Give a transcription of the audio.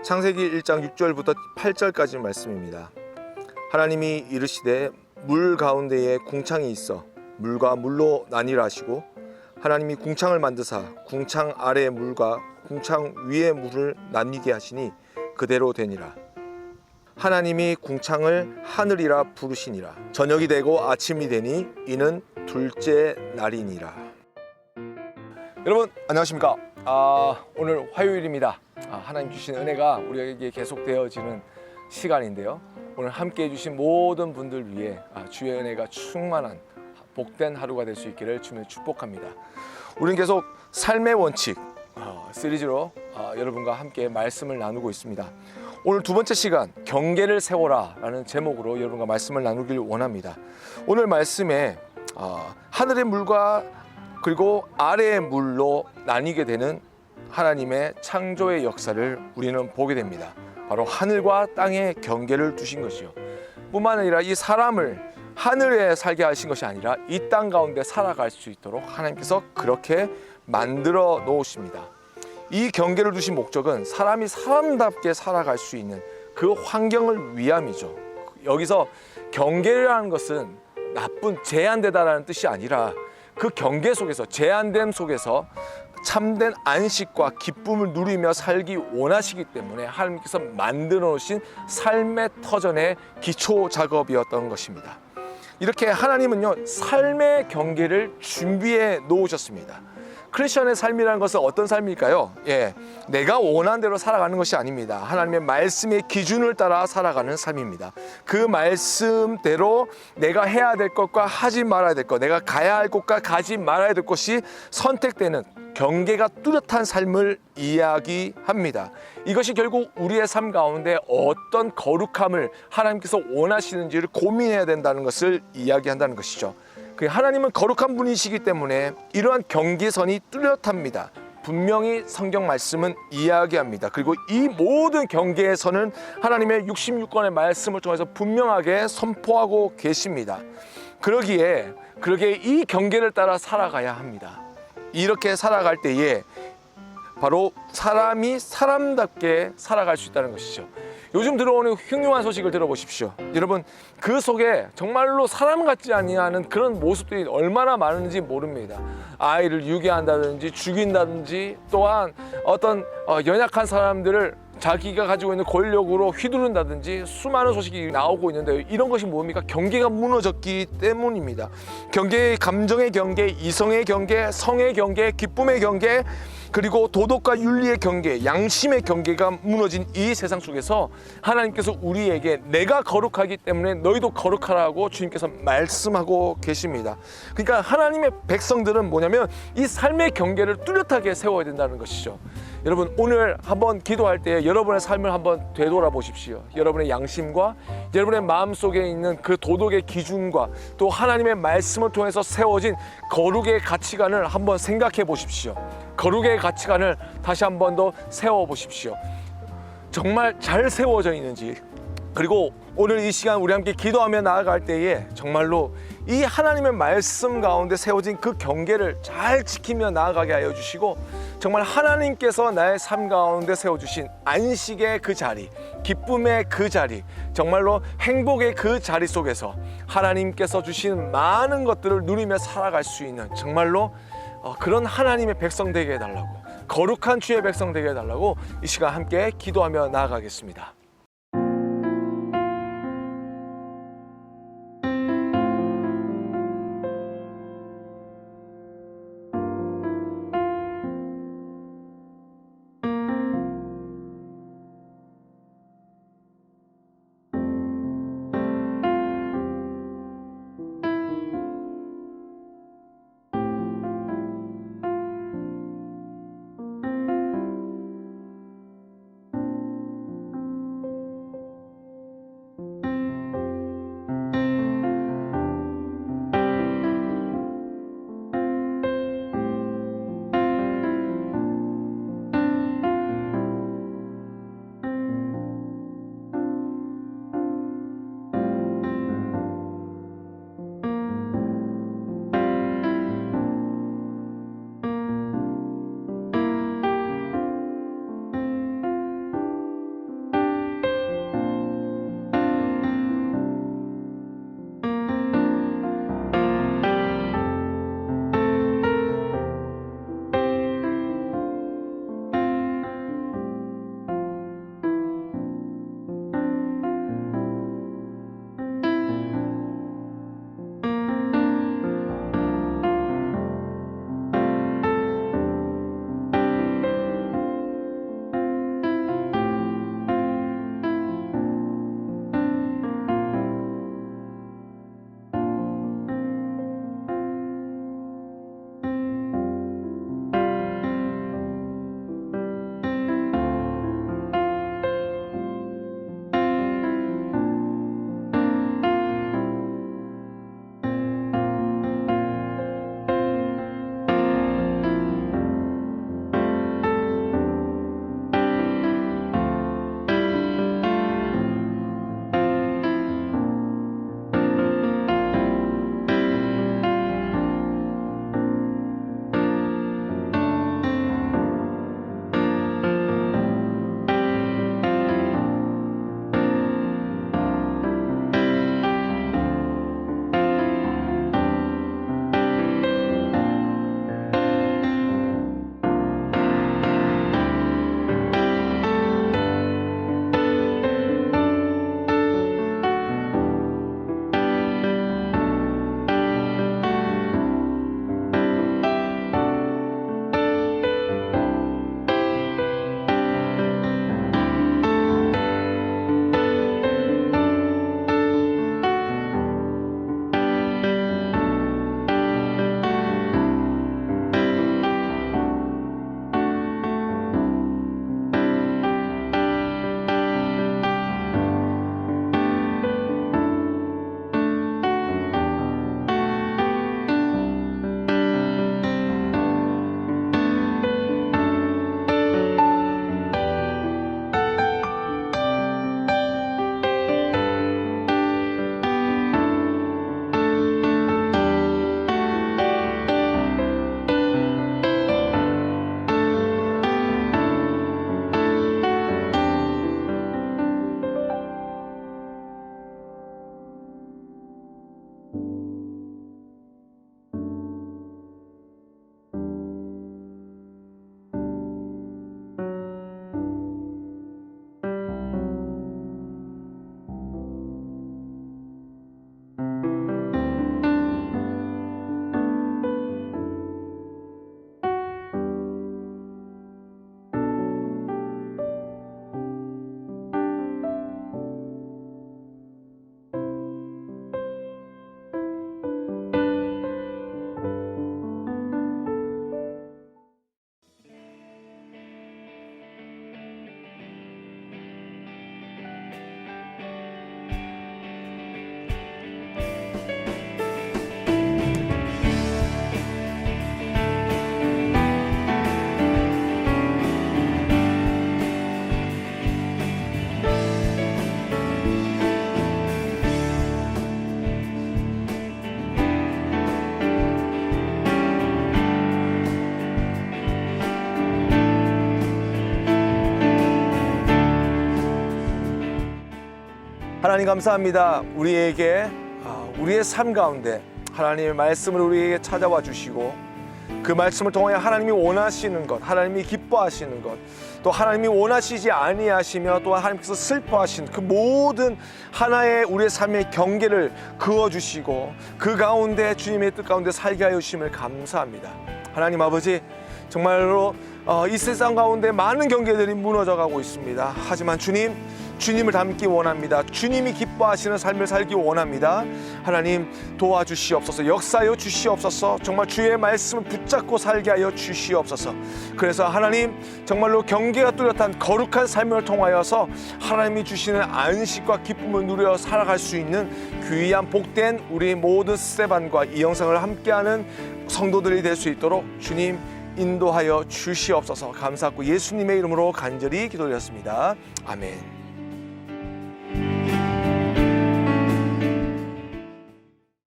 창세기 1장 6절부터 8절까지 말씀입니다. 하나님이 이르시되 물 가운데에 궁창이 있어 물과 물로 나뉘라 하시고 하나님이 궁창을 만드사 궁창 아래의 물과 궁창 위의 물을 나뉘게 하시니 그대로 되니라. 하나님이 궁창을 하늘이라 부르시니라. 저녁이 되고 아침이 되니 이는 둘째 날이니라. 여러분 안녕하십니까? 오늘 화요일입니다. 하나님 주신 은혜가 우리에게 계속되어지는 시간인데요. 오늘 함께해 주신 모든 분들 위해 주의 은혜가 충만한 복된 하루가 될 수 있기를 주님을 축복합니다. 우리는 계속 삶의 원칙 시리즈로 여러분과 함께 말씀을 나누고 있습니다. 오늘 두 번째 시간 경계를 세워라 라는 제목으로 여러분과 말씀을 나누길 원합니다. 오늘 말씀에 하늘의 물과 그리고 아래의 물로 나뉘게 되는 하나님의 창조의 역사를 우리는 보게 됩니다. 바로 하늘과 땅의 경계를 두신 것이요, 뿐만 아니라 이 사람을 하늘에 살게 하신 것이 아니라 이 땅 가운데 살아갈 수 있도록 하나님께서 그렇게 만들어 놓으십니다. 이 경계를 두신 목적은 사람이 사람답게 살아갈 수 있는 그 환경을 위함이죠. 여기서 경계라는 것은 나쁜 제한되다라는 뜻이 아니라 그 경계 속에서, 제한됨 속에서 참된 안식과 기쁨을 누리며 살기 원하시기 때문에 하나님께서 만들어 놓으신 삶의 터전의 기초 작업이었던 것입니다. 이렇게 하나님은요, 삶의 경계를 준비해 놓으셨습니다. 크리스천의 삶이라는 것은 어떤 삶일까요? 내가 원하는 대로 살아가는 것이 아닙니다. 하나님의 말씀의 기준을 따라 살아가는 삶입니다. 그 말씀대로 내가 해야 될 것과 하지 말아야 될 것, 내가 가야 할 곳과 가지 말아야 될 곳이 선택되는 경계가 뚜렷한 삶을 이야기합니다. 이것이 결국 우리의 삶 가운데 어떤 거룩함을 하나님께서 원하시는지를 고민해야 된다는 것을 이야기한다는 것이죠. 하나님은 거룩한 분이시기 때문에 이러한 경계선이 뚜렷합니다. 분명히 성경 말씀은 이야기합니다. 그리고 이 모든 경계의 선은 하나님의 66권의 말씀을 통해서 분명하게 선포하고 계십니다. 그러기에 이 경계를 따라 살아가야 합니다. 이렇게 살아갈 때에 바로 사람이 사람답게 살아갈 수 있다는 것이죠. 요즘 들어오는 흉흉한 소식을 들어보십시오. 여러분, 그 속에 정말로 사람 같지 아니하는 그런 모습들이 얼마나 많은지 모릅니다. 아이를 유괴한다든지 죽인다든지, 또한 어떤 연약한 사람들을 자기가 가지고 있는 권력으로 휘두른다든지 수많은 소식이 나오고 있는데, 이런 것이 뭡니까? 경계가 무너졌기 때문입니다. 경계, 감정의 경계, 이성의 경계, 성의 경계, 기쁨의 경계, 그리고 도덕과 윤리의 경계, 양심의 경계가 무너진 이 세상 속에서 하나님께서 우리에게 내가 거룩하기 때문에 너희도 거룩하라고 주님께서 말씀하고 계십니다. 그러니까 하나님의 백성들은 뭐냐면 이 삶의 경계를 뚜렷하게 세워야 된다는 것이죠. 여러분, 오늘 한번 기도할 때 여러분의 삶을 한번 되돌아보십시오. 여러분의 양심과 여러분의 마음속에 있는 그 도덕의 기준과 또 하나님의 말씀을 통해서 세워진 거룩의 가치관을 한번 생각해 보십시오. 거룩의 가치관을 다시 한 번 더 세워보십시오. 정말 잘 세워져 있는지, 그리고 오늘 이 시간 우리 함께 기도하며 나아갈 때에 정말로 이 하나님의 말씀 가운데 세워진 그 경계를 잘 지키며 나아가게 하여 주시고, 정말 하나님께서 나의 삶 가운데 세워주신 안식의 그 자리, 기쁨의 그 자리, 정말로 행복의 그 자리 속에서 하나님께서 주신 많은 것들을 누리며 살아갈 수 있는 정말로 그런 하나님의 백성 되게 해달라고, 거룩한 주의 백성 되게 해달라고 이 시간 함께 기도하며 나아가겠습니다. 하나님 감사합니다. 우리에게 우리의 삶 가운데 하나님의 말씀을 우리에게 찾아와 주시고 그 말씀을 통하여 하나님이 원하시는 것, 하나님이 기뻐하시는 것, 또 하나님이 원하시지 아니하시며 또 하나님께서 슬퍼하신 그 모든 하나의 우리의 삶의 경계를 그어주시고 그 가운데 주님의 뜻 가운데 살게 하여 주심을 감사합니다. 하나님 아버지, 정말로 이 세상 가운데 많은 경계들이 무너져가고 있습니다. 하지만 주님을 닮기 원합니다. 주님이 기뻐하시는 삶을 살기 원합니다. 하나님 도와주시옵소서. 역사하여 주시옵소서. 정말 주의 말씀을 붙잡고 살게 하여 주시옵소서. 그래서 하나님 정말로 경계가 뚜렷한 거룩한 삶을 통하여서 하나님이 주시는 안식과 기쁨을 누려 살아갈 수 있는 귀한 복된 우리 모든 스테반과 이 영상을 함께하는 성도들이 될 수 있도록 주님 인도하여 주시옵소서. 감사하고 예수님의 이름으로 간절히 기도드렸습니다. 아멘.